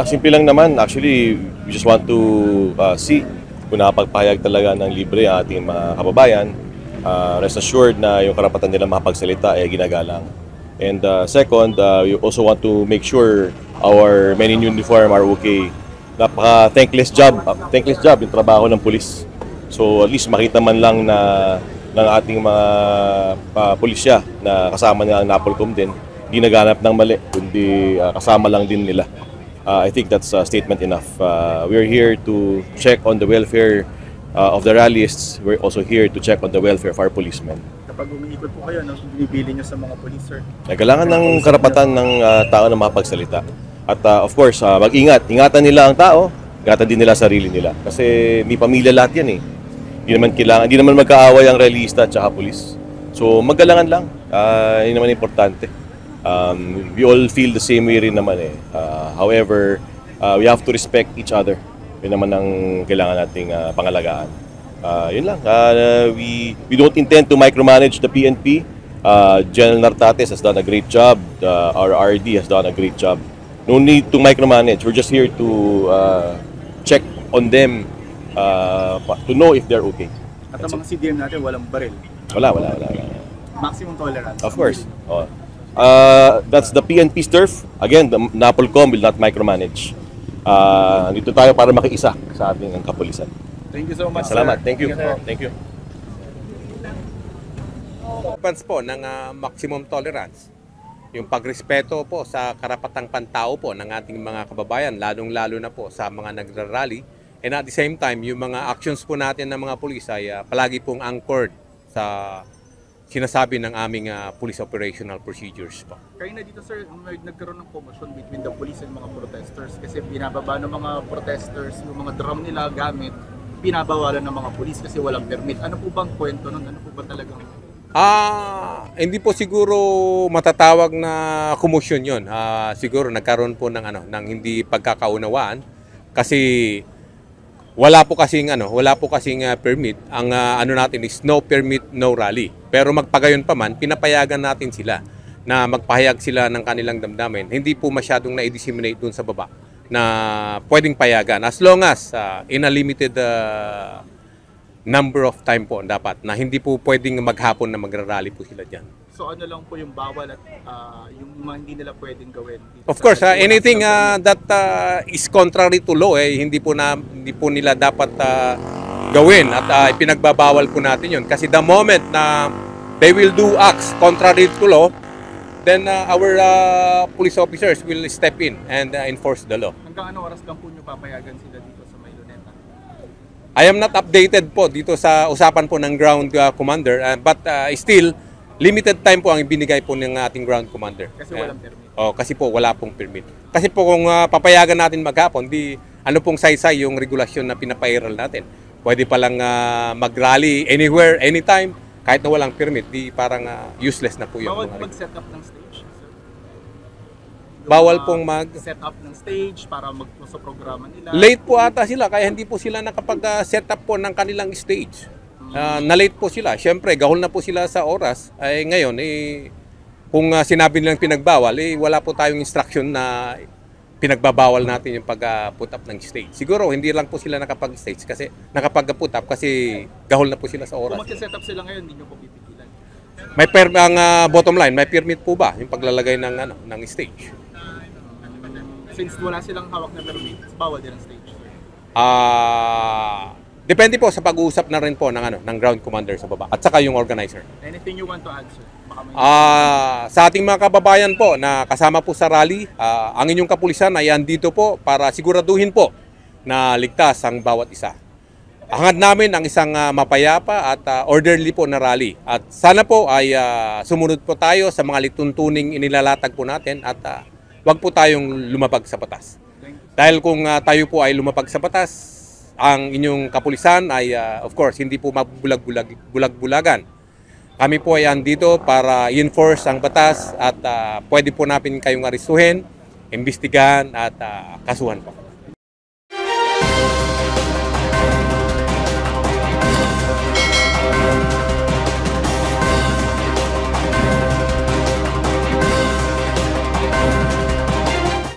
Simple lang naman. Actually, we just want to see kung nakapagpahayag talaga ng libre ang ating mga kababayan. Rest assured na yung karapatan nila makapagsalita ay ginagalang. And second, we also want to make sure our men in uniform are okay. Napaka-thankless job yung trabaho ng pulis. So at least makita man lang na ng ating mga pulisya na kasama nila ang NAPOLCOM din, hindi naghanap ng mali, kundi kasama lang din nila. I think that's a statement enough. We're here to check on the welfare of the rallists. We're also here to check on the welfare of our policemen. Kapag umiikot po kayo, binibili nyo sa mga police, sir? Kailangan ng karapatan ng tao na makapagsalita. At of course, mag-ingat. Ingatan nila ang tao, ingatan din nila sarili nila. Kasi may pamilya lahat yan eh. Hindi naman magkaaway ang realista at saka pulis. So magalangan lang. Yun naman importante. We all feel the same way rin naman eh. However, we have to respect each other. Yun naman ang kailangan nating pangalagaan. Yun lang. We don't intend to micromanage the PNP. General Nartates has done a great job. Our RD has done a great job. No need to micromanage. We're just here to check on them to know if they're okay. At ang mga CDM natin, walang baril? Wala. Maximum tolerance? Of course. That's the PNP's turf. Again, the NAPOLCOM will not micromanage. Dito tayo para makiisa sa ating kapulisan. Thank you so much, Salamat. sir. Thank you. Sir. Thank you. Pans po ng maximum tolerance. Yung pagrespeto po sa karapatang pantao po ng ating mga kababayan, lalong-lalo na po sa mga nagrarally. And at the same time, yung mga actions po natin ng mga pulis ay palagi pong anchored sa sinasabi ng aming police operational procedures po. Kayo na dito, sir, nagkaroon ng commotion between the police and mga protesters kasi pinababa ng mga protesters yung mga drum nila gamit, pinabawalan ng mga pulis kasi walang permit. Ano po bang kwento nun? Ano po ba talagang... Hindi po siguro matatawag na commotion yun. Siguro nagkaroon po ng hindi pagkakaunawaan kasi wala po kasing permit. Ang ano natin is no permit, no rally. Pero magpagayon pa man, pinapayagan natin sila na magpahayag sila ng kanilang damdamin. Hindi po masyadong na-disseminate dun sa baba na pwedeng payagan as long as in a limited number of time po dapat na hindi po pwedeng maghapon na magrarally po sila dyan. So ano lang po yung bawal at yung mga hindi nila pwedeng gawin? Of course, anything that is contrary to law, hindi po nila dapat gawin at ipinagbabawal po natin yun. Kasi the moment na they will do acts contrary to law, then our police officers will step in and enforce the law. Hanggang ano oras lang po nyo papayagan sila dito sa Mayloneta? I am not updated po dito sa usapan po ng ground commander, but still, limited time po ang ibinigay po ng ating ground commander. Kasi walang permit? Kasi po wala pong permit. Kasi po kung papayagan natin maghapon, ano pong saysay yung regulasyon na pinapairal natin. Pwede palang mag-rally anywhere, anytime, kahit na walang permit, parang useless na po yung bawal mga mag-set up ng stage, sir? Bawal pong set up ng stage para sa programa nila? Late po ata sila, kaya hindi po sila nakapag-set up po ng kanilang stage. Na-late po sila. Siyempre, gahol na po sila sa oras. Ay ngayon, kung sinabi nilang pinagbawal, wala po tayong instruction na pinagbabawal natin yung pag-put up ng stage. Siguro, hindi lang po sila nakapag-stage kasi nakapag-put up kasi gahol na po sila sa oras. Kung mag-set up sila ngayon, hindi nyo po pipigilan? Ang bottom line, may permit po ba yung paglalagay ng stage? Since wala silang hawak na permit, bawal din ang stage? Depende po sa pag-uusap na rin po ng ground commander sa baba at saka yung organizer. Anything you want to add, sir? Sa ating mga kababayan po na kasama po sa rally, ang inyong kapulisan ay andito po para siguraduhin po na ligtas ang bawat isa. Hangad namin ang isang mapayapa at orderly po na rally. At sana po ay sumunod po tayo sa mga lituntuning inilalatag po natin at wag po tayong lumabag sa batas. Dahil kung tayo po ay lumabag sa batas, ang inyong kapulisan ay of course hindi po mabulag-bulagan. Kami po ay andito para i-enforce ang batas at pwede po natin kayong aristuhin, imbestigahan at kasuhan po.